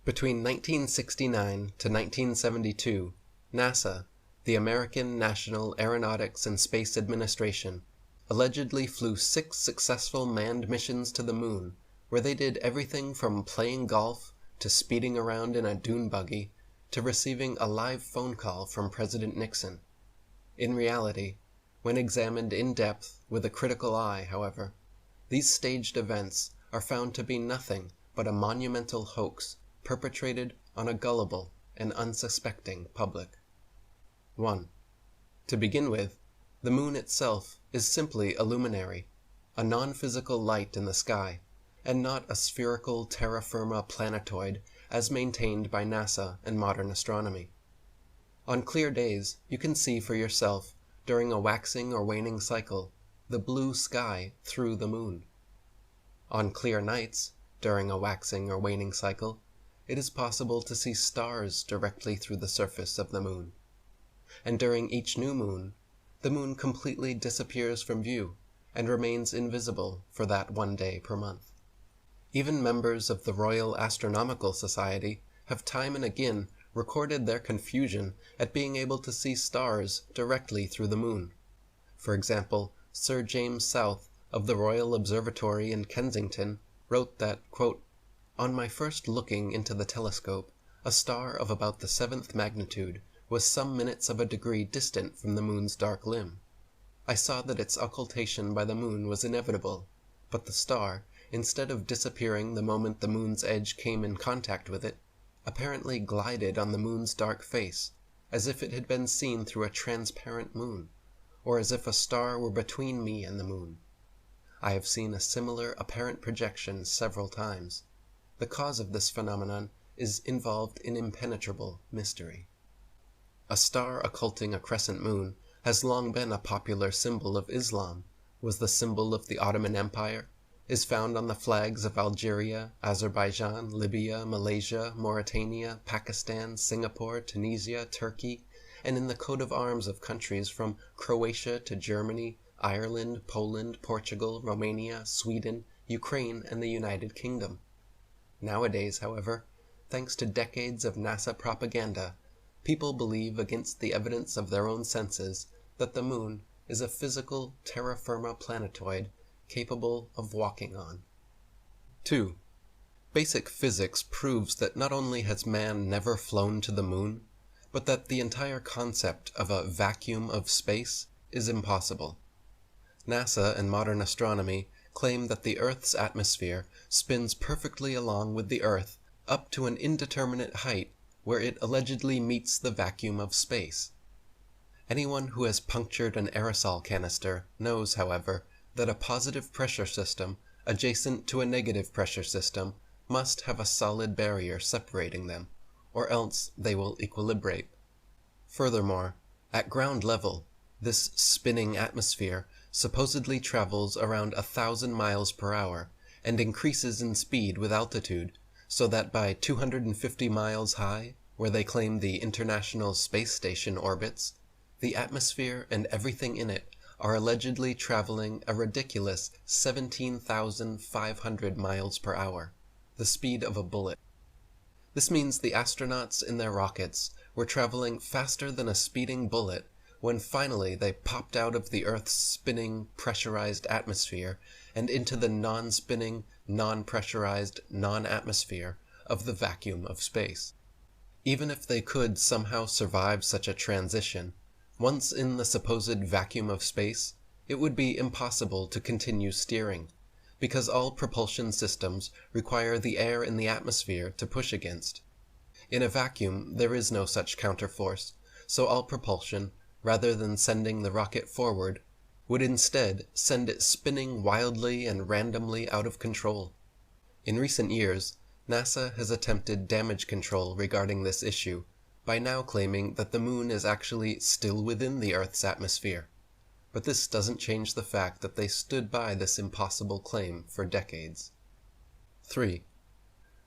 Between 1969 to 1972, NASA, the American National Aeronautics and Space Administration, allegedly flew 6 successful manned missions to the moon, where they did everything from playing golf to speeding around in a dune buggy to receiving a live phone call from President Nixon. In reality, when examined in depth with a critical eye, however, these staged events are found to be nothing but a monumental hoax perpetrated on a gullible and unsuspecting public. 1. To begin with, the moon itself is simply a luminary, a non-physical light in the sky, and not a spherical terra firma planetoid as maintained by NASA and modern astronomy. On clear days, you can see for yourself, during a waxing or waning cycle, the blue sky through the moon. On clear nights, during a waxing or waning cycle, it is possible to see stars directly through the surface of the moon. And during each new moon, the moon completely disappears from view and remains invisible for that one day per month. Even members of the Royal Astronomical Society have time and again recorded their confusion at being able to see stars directly through the moon. For example, Sir James South of the Royal Observatory in Kensington wrote that, quote, "On my first looking into the telescope, a star of about the 7th magnitude was some minutes of a degree distant from the moon's dark limb. I saw that its occultation by the moon was inevitable, but the star, instead of disappearing the moment the moon's edge came in contact with it, apparently glided on the moon's dark face, as if it had been seen through a transparent moon, or as if a star were between me and the moon. I have seen a similar apparent projection several times. The cause of this phenomenon is involved in impenetrable mystery." A star occulting a crescent moon has long been a popular symbol of Islam, was the symbol of the Ottoman Empire, is found on the flags of Algeria, Azerbaijan, Libya, Malaysia, Mauritania, Pakistan, Singapore, Tunisia, Turkey, and in the coat of arms of countries from Croatia to Germany, Ireland, Poland, Portugal, Romania, Sweden, Ukraine, and the United Kingdom. Nowadays, however, thanks to decades of NASA propaganda, people believe against the evidence of their own senses that the moon is a physical terra firma planetoid capable of walking on. 2. Basic physics proves that not only has man never flown to the moon, but that the entire concept of a vacuum of space is impossible. NASA and modern astronomy claim that the Earth's atmosphere spins perfectly along with the Earth up to an indeterminate height where it allegedly meets the vacuum of space. Anyone who has punctured an aerosol canister knows, however, that a positive pressure system adjacent to a negative pressure system must have a solid barrier separating them, or else they will equilibrate. Furthermore, at ground level, this spinning atmosphere supposedly travels around 1,000 miles per hour and increases in speed with altitude, so that by 250 miles high, where they claim the International Space Station orbits, the atmosphere and everything in it are allegedly traveling a ridiculous 17,500 miles per hour, the speed of a bullet. This means the astronauts in their rockets were traveling faster than a speeding bullet when finally they popped out of the Earth's spinning, pressurized atmosphere and into the non-spinning, non-pressurized, non-atmosphere of the vacuum of space. Even if they could somehow survive such a transition, once in the supposed vacuum of space, it would be impossible to continue steering, because all propulsion systems require the air in the atmosphere to push against. In a vacuum, there is no such counterforce, so all propulsion, rather than sending the rocket forward, would instead send it spinning wildly and randomly out of control. In recent years, NASA has attempted damage control regarding this issue, by now claiming that the moon is actually still within the Earth's atmosphere. But this doesn't change the fact that they stood by this impossible claim for decades. 3.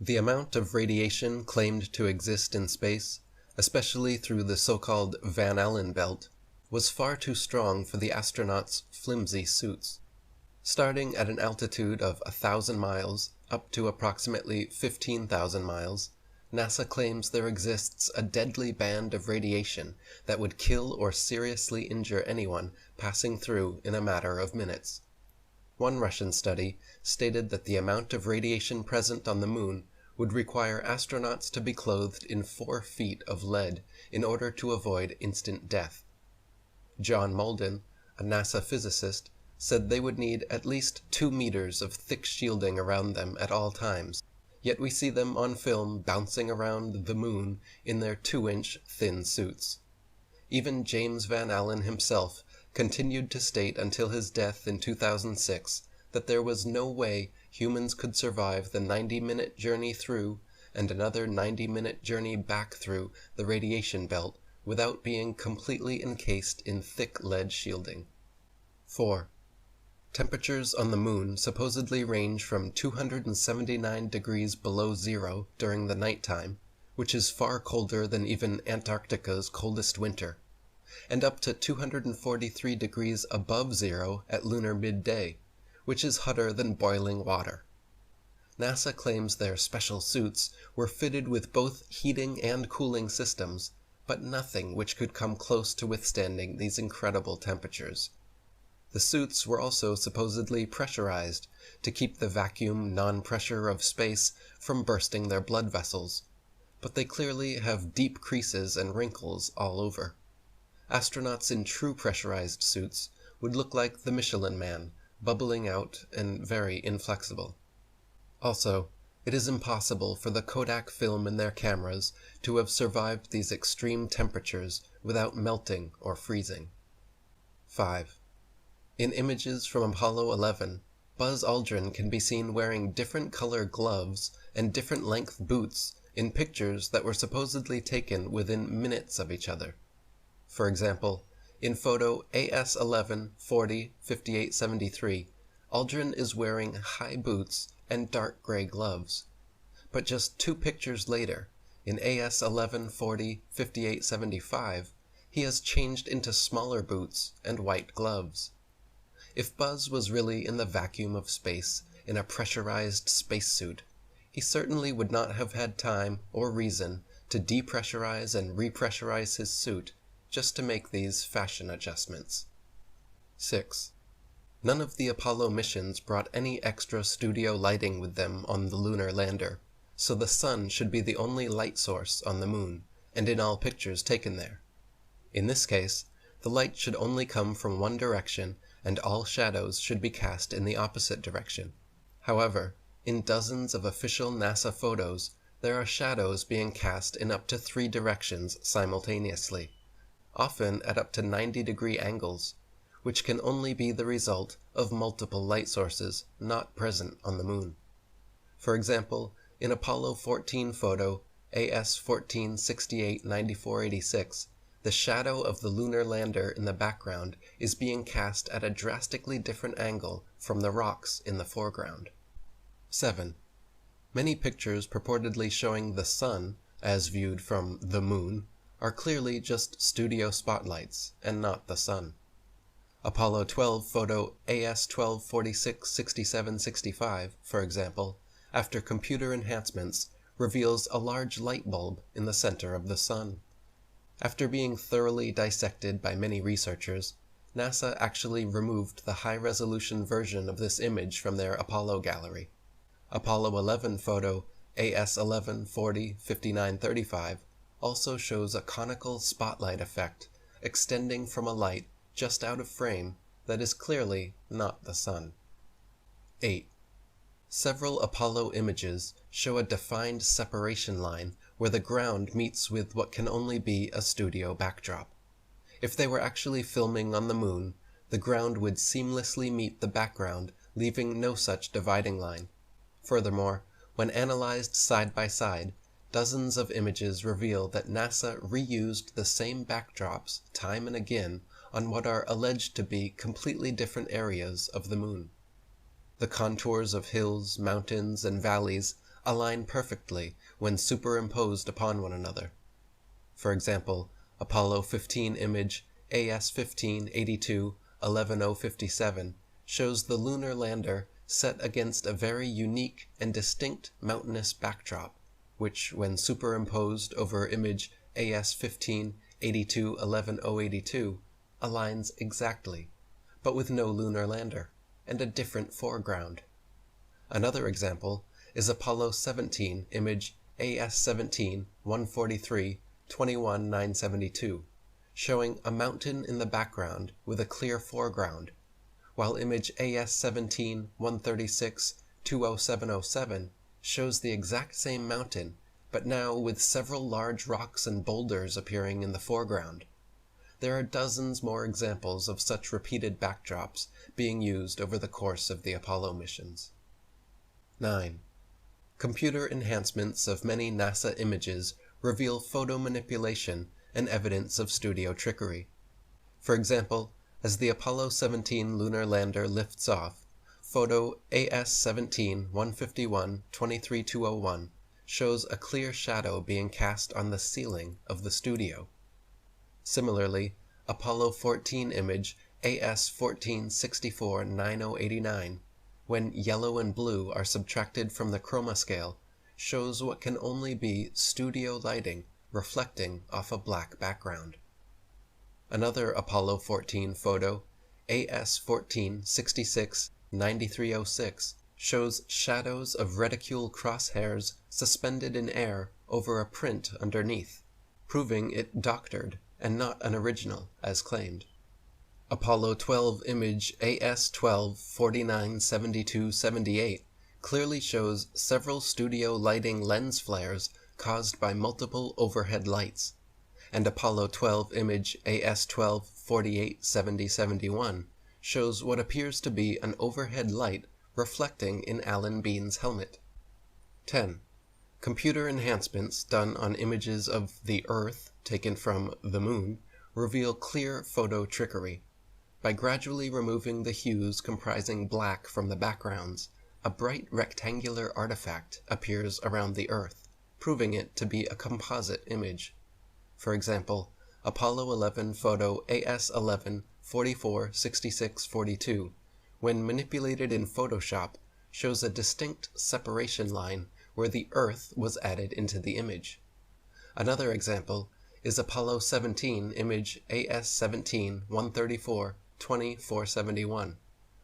The amount of radiation claimed to exist in space, especially through the so-called Van Allen belt, was far too strong for the astronauts' flimsy suits. Starting at an altitude of 1,000 miles up to approximately 15,000 miles, NASA claims there exists a deadly band of radiation that would kill or seriously injure anyone passing through in a matter of minutes. One Russian study stated that the amount of radiation present on the moon would require astronauts to be clothed in 4 feet of lead in order to avoid instant death. John Malden, a NASA physicist, said they would need at least 2 meters of thick shielding around them at all times, yet we see them on film bouncing around the moon in their 2-inch thin suits. Even James Van Allen himself continued to state until his death in 2006 that there was no way humans could survive the 90-minute journey through and another 90-minute journey back through the radiation belt without being completely encased in thick lead shielding. 4. Temperatures on the moon supposedly range from 279 degrees below zero during the nighttime, which is far colder than even Antarctica's coldest winter, and up to 243 degrees above zero at lunar midday, which is hotter than boiling water. NASA claims their special suits were fitted with both heating and cooling systems, but nothing which could come close to withstanding these incredible temperatures. The suits were also supposedly pressurized to keep the vacuum non-pressure of space from bursting their blood vessels, but they clearly have deep creases and wrinkles all over. Astronauts in true pressurized suits would look like the Michelin Man, bubbling out and very inflexible. Also, it is impossible for the Kodak film in their cameras to have survived these extreme temperatures without melting or freezing. 5. In images from Apollo 11, Buzz Aldrin can be seen wearing different color gloves and different length boots in pictures that were supposedly taken within minutes of each other. For example, in photo AS11-40-5873, Aldrin is wearing high boots and dark gray gloves. But just 2 pictures later, in AS11-40-5875, he has changed into smaller boots and white gloves. If Buzz was really in the vacuum of space in a pressurized spacesuit, he certainly would not have had time or reason to depressurize and repressurize his suit just to make these fashion adjustments. 6. None of the Apollo missions brought any extra studio lighting with them on the lunar lander, so the sun should be the only light source on the moon, and in all pictures taken there. In this case, the light should only come from one direction, and all shadows should be cast in the opposite direction. However, in dozens of official NASA photos, there are shadows being cast in up to 3 directions simultaneously, often at up to 90-degree angles, which can only be the result of multiple light sources not present on the moon. For example, in Apollo 14 photo AS14689486, the shadow of the lunar lander in the background is being cast at a drastically different angle from the rocks in the foreground. 7. Many pictures purportedly showing the sun, as viewed from the moon, are clearly just studio spotlights and not the sun. Apollo 12 photo AS12466765, for example, after computer enhancements, reveals a large light bulb in the center of the sun. After being thoroughly dissected by many researchers, NASA actually removed the high-resolution version of this image from their Apollo gallery. Apollo 11 photo AS11405935 also shows a conical spotlight effect extending from a light just out of frame that is clearly not the sun. 8. Several Apollo images show a defined separation line where the ground meets with what can only be a studio backdrop. If they were actually filming on the moon, the ground would seamlessly meet the background, leaving no such dividing line. Furthermore, when analyzed side by side, dozens of images reveal that NASA reused the same backdrops time and again on what are alleged to be completely different areas of the moon. The contours of hills, mountains, and valleys align perfectly when superimposed upon one another. For example, Apollo 15 image AS1582-11057 shows the lunar lander set against a very unique and distinct mountainous backdrop, which, when superimposed over image AS-15 82-11-082, aligns exactly, but with no lunar lander, and a different foreground. Another example is Apollo 17 image AS-17-143-21-972, showing a mountain in the background with a clear foreground, while image AS-17-136-20707 shows the exact same mountain, but now with several large rocks and boulders appearing in the foreground. There are dozens more examples of such repeated backdrops being used over the course of the Apollo missions. 9. Computer enhancements of many NASA images reveal photo manipulation and evidence of studio trickery. For example, as the Apollo 17 lunar lander lifts off, photo AS-17-151-23201 shows a clear shadow being cast on the ceiling of the studio. Similarly, Apollo 14 image AS-14-64-9089, when yellow and blue are subtracted from the chroma scale, shows what can only be studio lighting reflecting off a black background. Another Apollo 14 photo, AS-14-66-9306, shows shadows of reticule crosshairs suspended in air over a print underneath, proving it doctored and not an original as claimed. Apollo 12 image AS-12-49-72-78 clearly shows several studio lighting lens flares caused by multiple overhead lights, and Apollo 12 image AS-12-48-70-71 shows what appears to be an overhead light reflecting in Alan Bean's helmet. 10. Computer enhancements done on images of the Earth taken from the Moon reveal clear photo trickery. By gradually removing the hues comprising black from the backgrounds, a bright rectangular artifact appears around the Earth, proving it to be a composite image. For example, Apollo 11 photo AS-11-44-66-42, when manipulated in Photoshop, shows a distinct separation line where the Earth was added into the image. Another example is Apollo 17 image AS-17-134-20-471,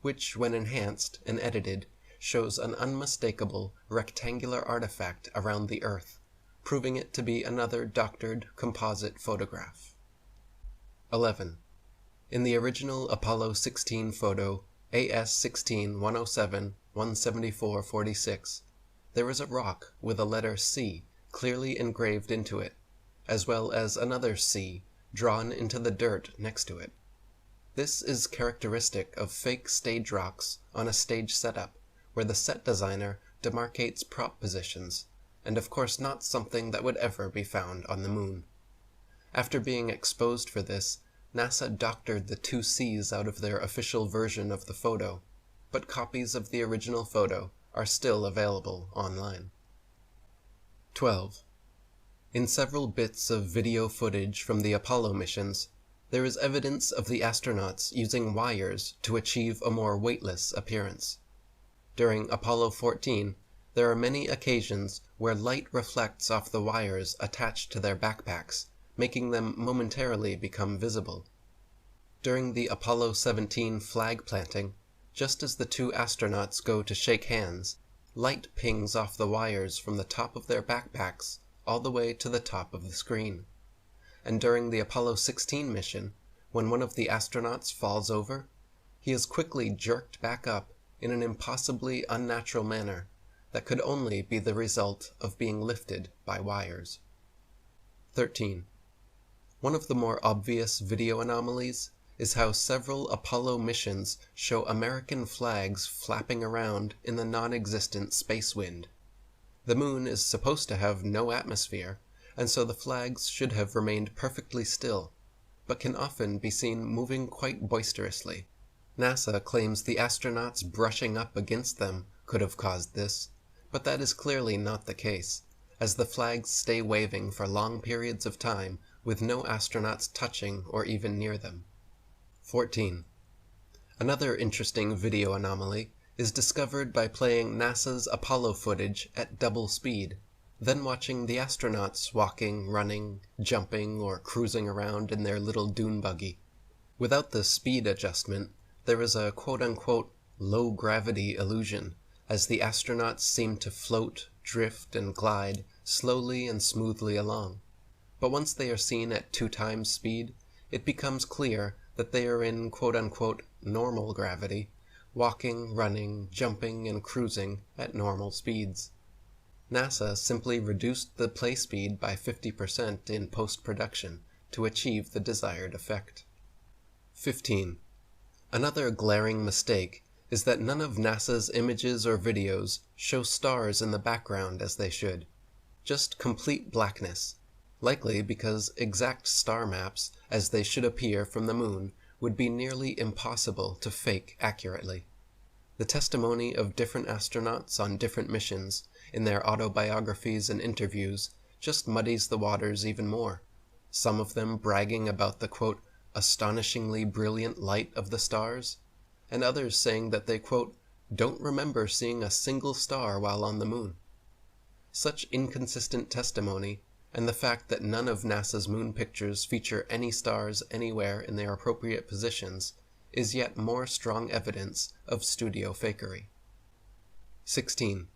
which, when enhanced and edited, shows an unmistakable rectangular artifact around the Earth, proving it to be another doctored composite photograph. 11. In the original Apollo 16 photo AS-16-107-174-46, there is a rock with a letter C clearly engraved into it, as well as another C drawn into the dirt next to it. This is characteristic of fake stage rocks on a stage setup, where the set designer demarcates prop positions, and of course not something that would ever be found on the Moon. After being exposed for this, NASA doctored the two C's out of their official version of the photo, but copies of the original photo are still available online. 12. In several bits of video footage from the Apollo missions, there is evidence of the astronauts using wires to achieve a more weightless appearance. During Apollo 14, there are many occasions where light reflects off the wires attached to their backpacks, making them momentarily become visible. During the Apollo 17 flag planting, just as the two astronauts go to shake hands, light pings off the wires from the top of their backpacks all the way to the top of the screen. And during the Apollo 16 mission, when one of the astronauts falls over, he is quickly jerked back up in an impossibly unnatural manner that could only be the result of being lifted by wires. 13. One of the more obvious video anomalies is how several Apollo missions show American flags flapping around in the non-existent space wind. The Moon is supposed to have no atmosphere, and so the flags should have remained perfectly still, but can often be seen moving quite boisterously. NASA claims the astronauts brushing up against them could have caused this, but that is clearly not the case, as the flags stay waving for long periods of time with no astronauts touching or even near them. 14. Another interesting video anomaly is discovered by playing NASA's Apollo footage at double speed. then watching the astronauts walking, running, jumping, or cruising around in their little dune buggy. Without the speed adjustment, there is a quote-unquote low-gravity illusion, as the astronauts seem to float, drift, and glide slowly and smoothly along. But once they are seen at 2 times speed, it becomes clear that they are in quote-unquote normal gravity, walking, running, jumping, and cruising at normal speeds. NASA simply reduced the play speed by 50% in post-production to achieve the desired effect. 15. Another glaring mistake is that none of NASA's images or videos show stars in the background as they should. Just complete blackness, likely because exact star maps as they should appear from the moon would be nearly impossible to fake accurately. The testimony of different astronauts on different missions in their autobiographies and interviews just muddies the waters even more, some of them bragging about the quote, astonishingly brilliant light of the stars, and others saying that they quote, don't remember seeing a single star while on the moon. Such inconsistent testimony, and the fact that none of NASA's moon pictures feature any stars anywhere in their appropriate positions, is yet more strong evidence of studio fakery. 16.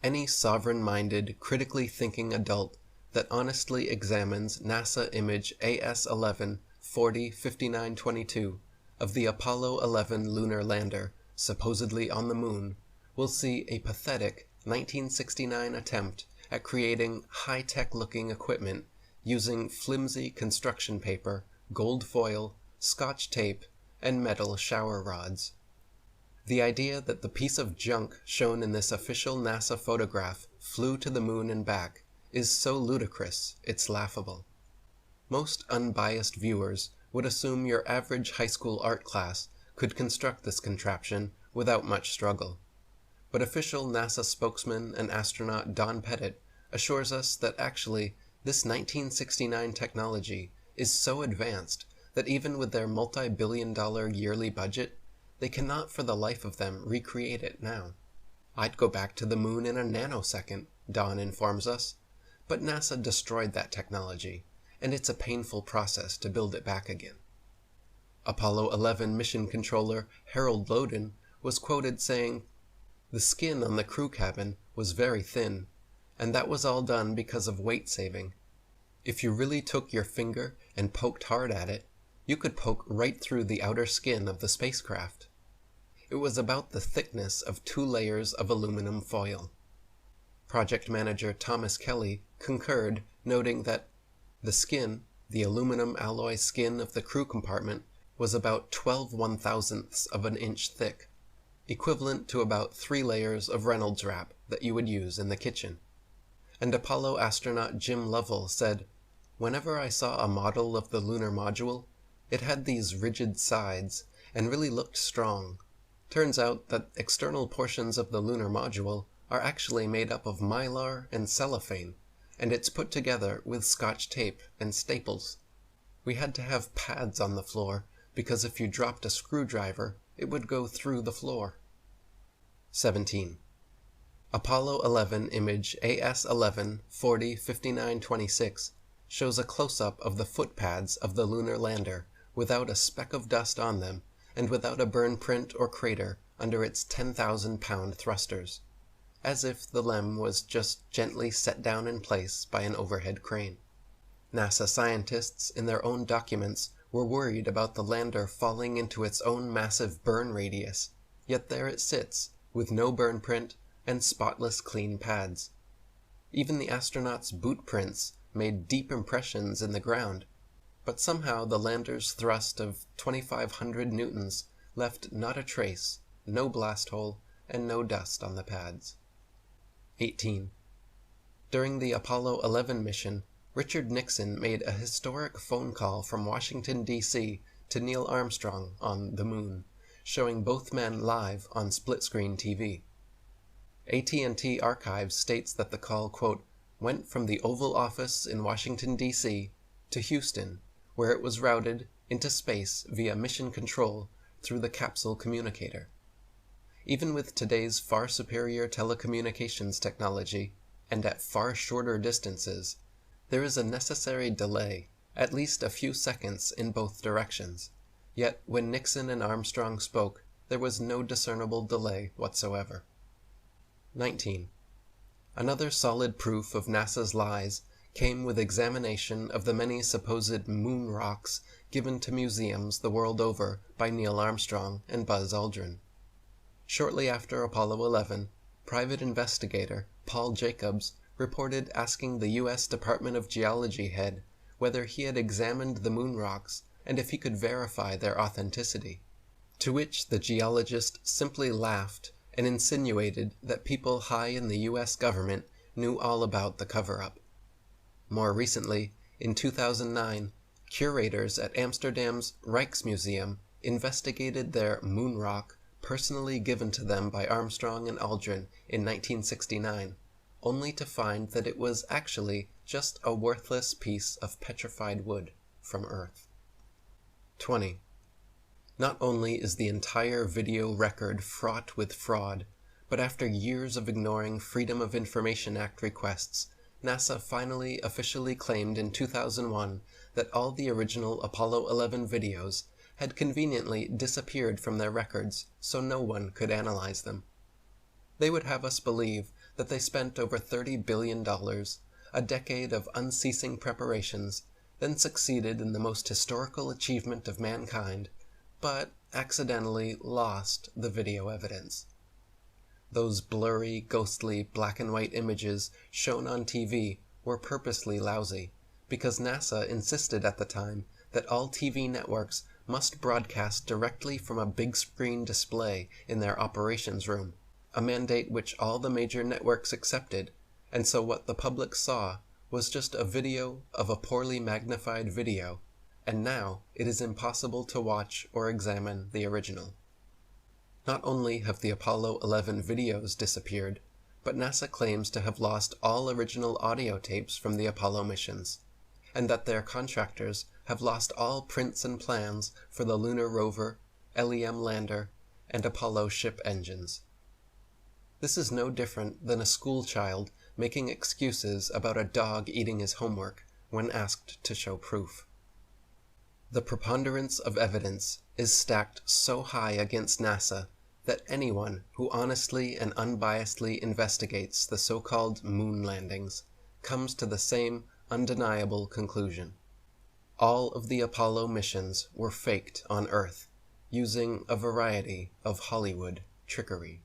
Any sovereign-minded, critically thinking adult that honestly examines NASA image AS11 405922 of the Apollo 11 lunar lander supposedly on the moon will see a pathetic 1969 attempt at creating high-tech-looking equipment using flimsy construction paper, gold foil, Scotch tape, and metal shower rods. The idea that the piece of junk shown in this official NASA photograph flew to the moon and back is so ludicrous it's laughable. Most unbiased viewers would assume your average high school art class could construct this contraption without much struggle. But official NASA spokesman and astronaut Don Pettit assures us that actually this 1969 technology is so advanced that even with their multi-billion-dollar yearly budget, they cannot for the life of them recreate it now. I'd go back to the moon in a nanosecond, Don informs us, but NASA destroyed that technology, and it's a painful process to build it back again. Apollo 11 mission controller Harold Loden was quoted saying, "The skin on the crew cabin was very thin, and that was all done because of weight saving. If you really took your finger and poked hard at it, you could poke right through the outer skin of the spacecraft. It was about the thickness of 2 layers of aluminum foil." Project manager Thomas Kelly concurred, noting that the skin, the aluminum alloy skin of the crew compartment, was about 12 1/1000ths of an inch thick, equivalent to about 3 layers of Reynolds wrap that you would use in the kitchen. And Apollo astronaut Jim Lovell said, "Whenever I saw a model of the lunar module, it had these rigid sides and really looked strong. Turns out that external portions of the lunar module are actually made up of mylar and cellophane, and it's put together with Scotch tape and staples. We had to have pads on the floor because if you dropped a screwdriver, it would go through the floor." 17. Apollo 11 image AS11 405926 shows a close-up of the foot pads of the lunar lander without a speck of dust on them and without a burn print or crater under its 10,000-pound thrusters, as if the LEM was just gently set down in place by an overhead crane. NASA scientists in their own documents were worried about the lander falling into its own massive burn radius, yet there it sits, with no burn print and spotless clean pads. Even the astronauts' boot prints made deep impressions in the ground, but somehow the lander's thrust of 2,500 newtons left not a trace, no blast hole, and no dust on the pads. 18. During the Apollo 11 mission, Richard Nixon made a historic phone call from Washington, D.C. to Neil Armstrong on the moon, showing both men live on split-screen TV. AT&T Archives states that the call, quote, went from the Oval Office in Washington, D.C. to Houston, where it was routed into space via mission control through the capsule communicator. Even with today's far superior telecommunications technology, and at far shorter distances, there is a necessary delay, at least a few seconds in both directions. Yet when Nixon and Armstrong spoke, there was no discernible delay whatsoever. 19. Another solid proof of NASA's lies came with examination of the many supposed moon rocks given to museums the world over by Neil Armstrong and Buzz Aldrin. Shortly after Apollo 11, private investigator Paul Jacobs reported asking the U.S. Department of Geology head whether he had examined the moon rocks and if he could verify their authenticity, to which the geologist simply laughed and insinuated that people high in the U.S. government knew all about the cover-up. More recently, in 2009, curators at Amsterdam's Rijksmuseum investigated their moon rock personally given to them by Armstrong and Aldrin in 1969, only to find that it was actually just a worthless piece of petrified wood from Earth. 20. Not only is the entire video record fraught with fraud, but after years of ignoring Freedom of Information Act requests, NASA finally officially claimed in 2001 that all the original Apollo 11 videos had conveniently disappeared from their records so no one could analyze them. They would have us believe that they spent over $30 billion, a decade of unceasing preparations, then succeeded in the most historical achievement of mankind, but accidentally lost the video evidence. Those blurry, ghostly, black and white images shown on TV were purposely lousy, because NASA insisted at the time that all TV networks must broadcast directly from a big screen display in their operations room, a mandate which all the major networks accepted, and so what the public saw was just a video of a poorly magnified video, and now it is impossible to watch or examine the original. Not only have the Apollo 11 videos disappeared, but NASA claims to have lost all original audio tapes from the Apollo missions, and that their contractors have lost all prints and plans for the lunar rover, LEM lander, and Apollo ship engines. This is no different than a school child making excuses about a dog eating his homework when asked to show proof. The preponderance of evidence is stacked so high against NASA that anyone who honestly and unbiasedly investigates the so-called moon landings comes to the same undeniable conclusion. All of the Apollo missions were faked on Earth, using a variety of Hollywood trickery.